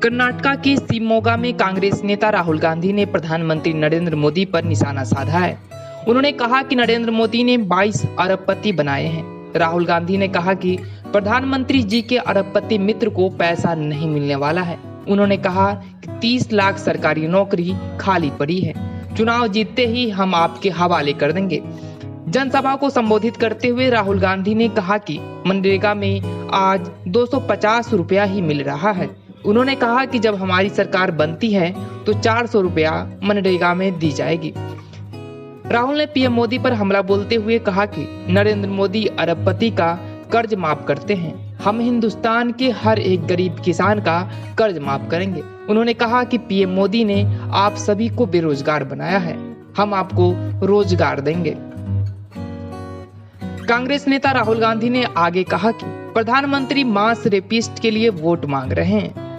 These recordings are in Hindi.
कर्नाटका के शिवमोगा में कांग्रेस नेता राहुल गांधी ने प्रधानमंत्री नरेंद्र मोदी पर निशाना साधा है। उन्होंने कहा कि नरेंद्र मोदी ने 22 अरबपति बनाए हैं। राहुल गांधी ने कहा कि प्रधानमंत्री जी के अरबपति मित्र को पैसा नहीं मिलने वाला है। उन्होंने कहा कि 30 लाख सरकारी नौकरी खाली पड़ी है, चुनाव जीतते ही हम आपके हवाले कर देंगे। जनसभा को संबोधित करते हुए राहुल गांधी ने कहा कि मनरेगा में आज 250 रुपया ही मिल रहा है। उन्होंने कहा कि जब हमारी सरकार बनती है तो 400 रुपया मनरेगा में दी जाएगी। राहुल ने पीएम मोदी पर हमला बोलते हुए कहा कि नरेंद्र मोदी अरबपति का कर्ज माफ करते हैं, हम हिंदुस्तान के हर एक गरीब किसान का कर्ज माफ करेंगे। उन्होंने कहा कि पीएम मोदी ने आप सभी को बेरोजगार बनाया है, हम आपको रोजगार देंगे। कांग्रेस नेता राहुल गांधी ने आगे कहा कि प्रधानमंत्री मास रेपिस्ट के लिए वोट मांग रहे हैं।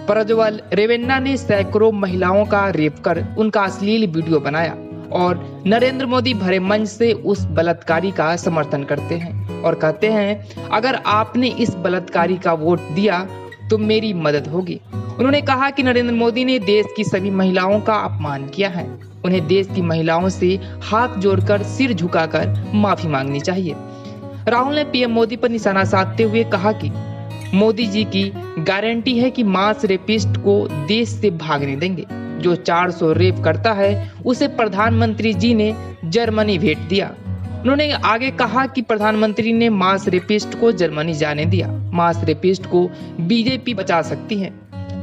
प्रज्वल रेवन्ना ने सैकड़ों महिलाओं का रेप कर उनका अश्लील वीडियो बनाया और नरेंद्र मोदी भरे मंच से उस बलात्कारी का समर्थन करते हैं और कहते हैं, अगर आपने इस बलात्कारी का वोट दिया तो मेरी मदद होगी। उन्होंने कहा कि नरेंद्र मोदी ने देश की सभी महिलाओं का अपमान किया है, उन्हें देश की महिलाओं से हाथ जोड़कर सिर झुकाकर माफी मांगनी चाहिए। राहुल ने पीएम मोदी पर निशाना साधते हुए कहा कि मोदी जी की गारंटी है कि मास रेपिस्ट को देश से भागने देंगे। जो 400 रेप करता है उसे प्रधानमंत्री जी ने जर्मनी भेज दिया। उन्होंने आगे कहा कि प्रधानमंत्री ने मास रेपिस्ट को जर्मनी जाने दिया, मास रेपिस्ट को बीजेपी बचा सकती है।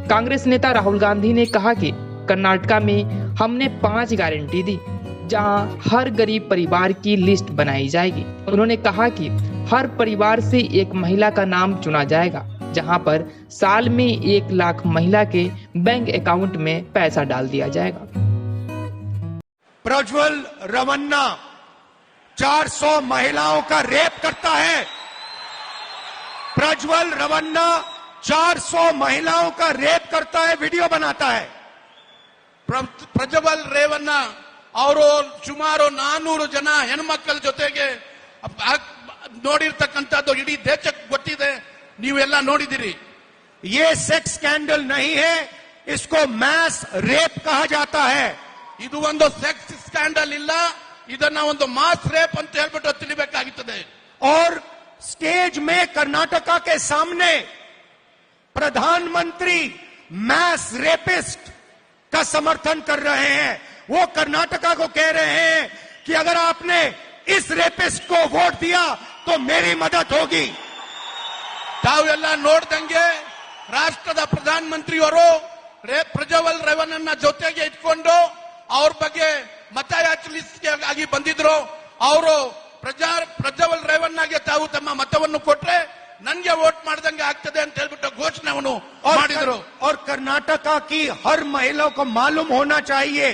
कांग्रेस नेता राहुल गांधी ने कहा कि कर्नाटका में हमने 5 गारंटी दी, जहां हर गरीब परिवार की लिस्ट बनाई जाएगी। उन्होंने कहा कि हर परिवार से एक महिला का नाम चुना जाएगा, जहां पर साल में 1 लाख महिला के बैंक अकाउंट में पैसा डाल दिया जाएगा। प्रज्वल रेवन्ना 400 महिलाओं का रेप करता है। प्रज्वल रेवन्ना 400 महिलाओं का रेप करता है, वीडियो बनाता है। ಪ್ರಜ್ವಲ್ ರೇವಣ್ಣ ಅವರು ಸುಮಾರು 400 ಜನ ಹೆಣ್ಮಕ್ಕಳ ಜೊತೆಗೆ ನೋಡಿರ್ತಕ್ಕಂಥದ್ದು ಇಡೀ ದೇಶಕ್ಕೆ ಗೊತ್ತಿದೆ, ನೀವೆಲ್ಲ ನೋಡಿದಿರಿ। ये सेक्स स्कैंडल नहीं है, इसको मैस रेप कहा जाता है। ಇದು ಒಂದು ಸೆಕ್ಸ್ ಸ್ಕ್ಯಾಂಡಲ್ ಇಲ್ಲ, ಇದನ್ನ ಒಂದು ಮಾಸ್ ರೇಪ್ ಅಂತ ಹೇಳ್ಬಿಟ್ಟು ತಿಳಿಬೇಕಾಗುತ್ತದೆ। और स्टेज में कर्नाटका के सामने प्रधानमंत्री मैस रेपिस्ट का समर्थन कर रहे हैं। वो कर्नाटका को कह रहे हैं कि अगर आपने इस रेपिस्ट को वोट दिया तो मेरी मदद होगी। ತಾವೆಲ್ಲ ನೋಡ್ದಂಗೆ ರಾಷ್ಟ್ರದ ಪ್ರಧಾನಮಂತ್ರಿಯವರು ಪ್ರಜ್ವಲ್ ರೇವಣ್ಣನ ಜೊತೆಗೆ ಇಟ್ಕೊಂಡು ಅವ್ರ ಬಗ್ಗೆ ಮತಯಾಚನೆಗಾಗಿ ಬಂದಿದ್ರು। ಅವರು ಪ್ರಜ್ವಲ್ ರೇವಣ್ಣಗೆ ತಾವು ತಮ್ಮ ಮತವನ್ನು ಕೊಟ್ರೆ ನನ್ಗೆ ವೋಟ್ ಮಾಡ್ದಂಗೆ ಆಗ್ತದೆ ಅಂತ ಹೇಳ್ಬಿಟ್ಟು ಘೋಷಣೆಯನ್ನು ಮಾಡಿದ್ರು। और कर्नाटका की हर महिला को मालूम होना चाहिए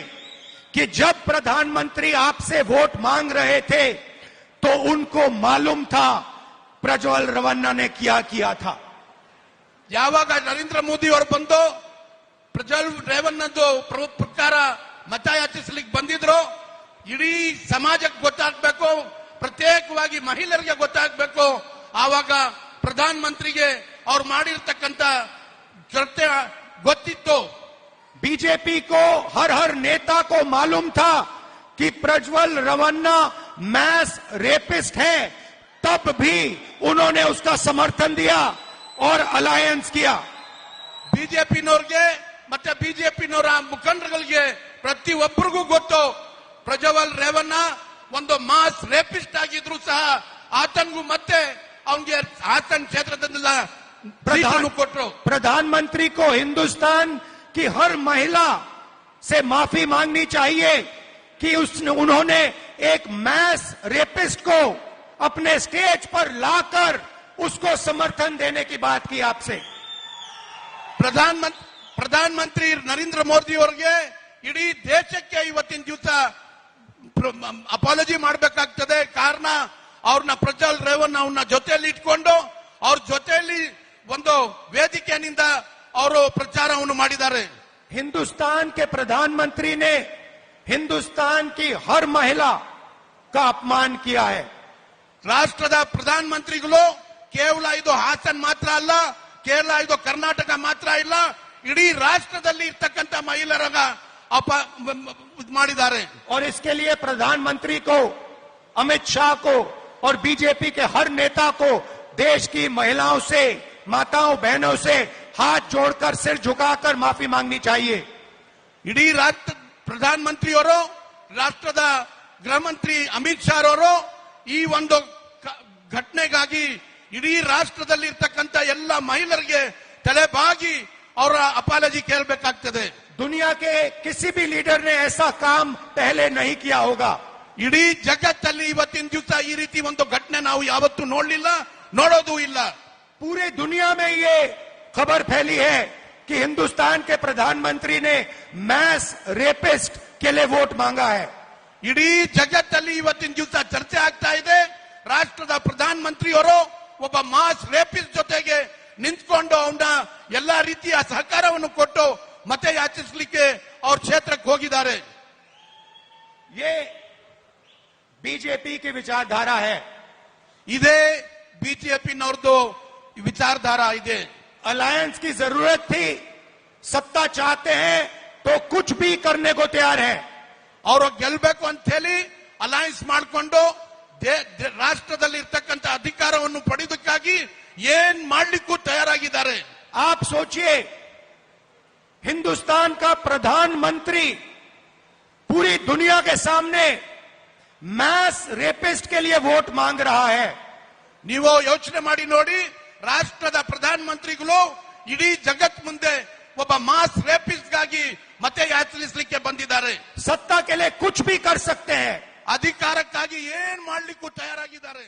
कि जब प्रधानमंत्री आपसे वोट मांग रहे थे तो उनको मालूम था प्रज्वल रेवन्ना ने क्या किया था। ಯಾವಾಗ ನರೇಂದ್ರ ಮೋದಿ ಅವರು ಬಂದು ಪ್ರಜ್ವಲ್ ರೇವಣ್ಣದು ಪ್ರಕಾರ ಮತಯಾಚಿಸಲಿಕ್ಕೆ ಬಂದಿದ್ರು, ಇಡೀ ಸಮಾಜಕ್ಕೆ ಗೊತ್ತಾಗಬೇಕು, ಪ್ರತ್ಯೇಕವಾಗಿ ಮಹಿಳೆಯರಿಗೆ ಗೊತ್ತಾಗಬೇಕು, ಆವಾಗ ಪ್ರಧಾನಮಂತ್ರಿಗೆ ಅವ್ರು ಮಾಡಿರ್ತಕ್ಕಂಥ ಕೃತ್ಯ ಗೊತ್ತಿತ್ತು। बीजेपी को हर नेता को मालूम था कि प्रज्वल रेवन्ना मैस रेपिस्ट है, तब भी उन्होंने उसका समर्थन दिया और अलायंस किया। ಬಿಜೆಪಿನವ್ರಿಗೆ ಮತ್ತೆ ಬಿಜೆಪಿನವರ ಮುಖಂಡರುಗಳಿಗೆ ಪ್ರತಿಯೊಬ್ಬರಿಗೂ ಗೊತ್ತು ಪ್ರಜ್ವಲ್ ರೇವಣ್ಣ ಒಂದು ಮಾಸ್ ರೇಪಿಸ್ಟ್ ಆಗಿದ್ರು ಸಹ ಆತನಿಗೂ ಮತ್ತೆ ಅವನಿಗೆ ಹಾಸನ್ ಕ್ಷೇತ್ರದಿಂದ ಕೊಟ್ಟರು। प्रधानमंत्री को हिंदुस्तान की हर महिला से माफी मांगनी चाहिए कि उन्होंने एक मैस रेपिस्ट को अपने स्टेज पर लाकर उसको समर्थन देने की बात की आपसे। ಪ್ರಧಾನಮಂತ್ರಿ ನರೇಂದ್ರ ಮೋದಿ ಅವರಿಗೆ ಇಡೀ ದೇಶಕ್ಕೆ ಇವತ್ತಿನ ದಿವಸ ಅಪಾಲಜಿ ಮಾಡಬೇಕಾಗ್ತದೆ। ಕಾರಣ ಅವ್ರನ್ನ ಪ್ರಜ್ವಲ್ ರೇವಣ್ಣ ಅವ್ರನ್ನ ಜೊತೆಯಲ್ಲಿ ಇಟ್ಕೊಂಡು ಅವ್ರ ಜೊತೆಯಲ್ಲಿ ಒಂದು ವೇದಿಕೆಯಿಂದ ಅವರು ಪ್ರಚಾರವನ್ನು ಮಾಡಿದ್ದಾರೆ। हिंदुस्तान के प्रधानमंत्री ने हिंदुस्तान की हर महिला का अपमान किया है। ರಾಷ್ಟ್ರದ ಪ್ರಧಾನಮಂತ್ರಿಗಳು ಕೇವಲ ಇದು ಹಾಸನ್ ಮಾತ್ರ ಅಲ್ಲ, ಕೇವಲ ಇದು ಕರ್ನಾಟಕ ಮಾತ್ರ ಇಲ್ಲ, ಇಡೀ ರಾಷ್ಟ್ರದಲ್ಲಿ ಇರ್ತಕ್ಕಂಥ ಮಹಿಳೆಯರಾಗ ಮಾಡಿದ್ದಾರೆ. और इसके लिए प्रधानमंत्री को, अमित शाह को और बीजेपी के हर नेता को देश की महिलाओं से, माताओं बहनों से हाथ जोड़कर सिर झुकाकर माफी मांगनी चाहिए. ಇಡೀ ರಾಷ್ಟ್ರ ಪ್ರಧಾನಮಂತ್ರಿಯವರು, ರಾಷ್ಟ್ರದ ಗೃಹ ಮಂತ್ರಿ ಅಮಿತ್ ಶಾ ಅವರು ಈ ಒಂದು ಘಟನೆಗಾಗಿ ಇಡೀ ರಾಷ್ಟ್ರದಲ್ಲಿ ಇರ್ತಕ್ಕಂಥ ಎಲ್ಲ ಮಹಿಳೆಯರಿಗೆ ತಲೆಬಾಗಿ ಅವರ ಅಪಾಲಜಿ ಕೇಳಬೇಕಾಗ್ತದೆ. दुनिया के किसी भी लीडर ने ऐसा काम पहले नहीं किया होगा. ಇಡೀ ಜಗತ್ತಲ್ಲಿ ಇವತ್ತಿನ ದಿವಸ ಈ ರೀತಿ ಒಂದು ಘಟನೆ ನಾವು ಯಾವತ್ತೂ ನೋಡಲಿಲ್ಲ, ನೋಡೋದು ಇಲ್ಲ. पूरे दुनिया में ये खबर फैली है कि हिंदुस्तान के प्रधानमंत्री ने मैस रेपिस्ट के लिए वोट मांगा है. ಇಡೀ ಜಗತ್ತಲ್ಲಿ ಇವತ್ತಿನ ದಿವಸ ಚರ್ಚೆ ಆಗ್ತಾ ಇದೆ. ರಾಷ್ಟ್ರದ ಪ್ರಧಾನಮಂತ್ರಿಯವರು ಒಬ್ಬ ಮಾಸ್ ರೇಪಿಸ್ಟ್ ಜೊತೆಗೆ ನಿಂತ್ಕೊಂಡು ಅವನ ಎಲ್ಲಾ ರೀತಿಯ ಸಹಕಾರವನ್ನು ಕೊಟ್ಟು ಮತ ಯಾಚಿಸಲಿಕ್ಕೆ ಅವ್ರ ಕ್ಷೇತ್ರಕ್ಕೆ ಹೋಗಿದ್ದಾರೆ. ये बीजेपी की विचारधारा है. ಇದೇ ಬಿಜೆಪಿನವ್ರದ್ದು ವಿಚಾರಧಾರಾ ಇದೆ. अलायंस की जरूरत थी, सत्ता चाहते हैं तो कुछ भी करने को तैयार है. ಅವರು ಗೆಲ್ಲಬೇಕು ಅಂತ ಹೇಳಿ ಅಲಯನ್ಸ್ ಮಾಡಿಕೊಂಡು ರಾಷ್ಟ್ರದಲ್ಲಿ ಇರ್ತಕ್ಕಂಥ ಅಧಿಕಾರವನ್ನು ಪಡೆಯೋದಕ್ಕಾಗಿ ಏನ್ ಮಾಡ್ಲಿಕ್ಕೂ ತಯಾರಾಗಿದ್ದಾರೆ. आप सोचिए, हिंदुस्तान का प्रधानमंत्री पूरी दुनिया के सामने मैस रेपिस्ट के लिए वोट मांग रहा है. ನೀವು ಯೋಚನೆ ಮಾಡಿ ನೋಡಿ, ರಾಷ್ಟ್ರದ ಪ್ರಧಾನಮಂತ್ರಿಗಳು ಇಡೀ ಜಗತ್ ಮುಂದೆ ಒಬ್ಬ ಮಾಸ್ ರೇಪಿಸ್ಟ್ಗಾಗಿ ಮತ ಯಾಚಿಸಲಿಕ್ಕೆ ಬಂದಿದ್ದಾರೆ. सत्ता के लिए कुछ भी कर सकते हैं. ಅಧಿಕಾರಕ್ಕಾಗಿ ಏನ್ ಮಾಡ್ಲಿಕ್ಕೂ ತಯಾರಾಗಿದ್ದಾರೆ.